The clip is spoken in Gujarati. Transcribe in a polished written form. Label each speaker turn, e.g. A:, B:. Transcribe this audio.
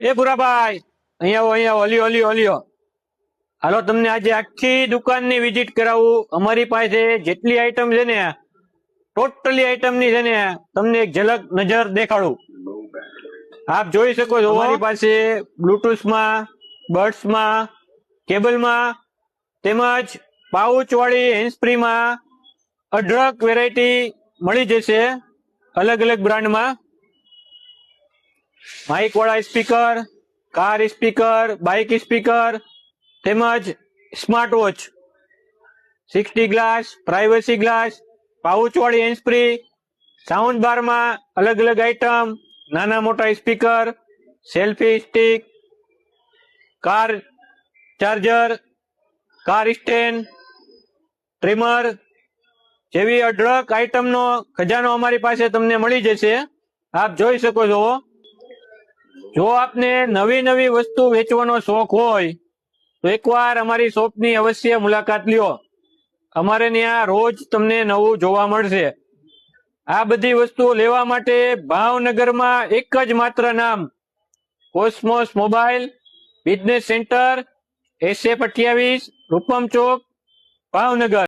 A: એ ભૂરાભાઈ, અહીંયા આવો, ઓલિયો. હાલો, તમને આજે આખી દુકાનની વિઝિટ કરાવું. અમારી પાસે જેટલી આઈટમ છે ને, ટોટલી આઈટમ ની છે ને, તમને એક ઝલક નજર દેખાડું. આપ જોઈ શકો છો અમારી પાસે બ્લુટૂથમાં, બર્ડ્સમાં, કેબલમાં તેમજ પાઉચ વાળી હેન્ડસ્પ્રીમાં અઢળક વેરાયટી મળી જશે અલગ અલગ બ્રાન્ડમાં. માઇક વાળા speaker, car speaker, bike speaker તેમજ smart watch, 60 glass, privacy glass, pouch વાળી હેન્ડસ્પ્રી, સાઉન્ડ બારમાં અલગ અલગ આઈટમ, નાના મોટા speaker, selfie stick, car charger, car stand, trimmer જેવી અઢળક આઈટમનો ખજાનો અમારી પાસે તમને મળી જશે. આપ જોઈ શકો છો. જો આપને નવી વસ્તુ વેચવાનો શોખ હોય તો એકવાર અમારી શોપની અવશ્ય મુલાકાત લ્યો. અમારે ત્યાં રોજ તમને નવું જોવા મળશે. આ બધી વસ્તુઓ લેવા માટે ભાવનગરમાં એક જ માત્ર નામ, Cosmos mobile business centre, SF 28, Rupam Chowk, Bhavnagar.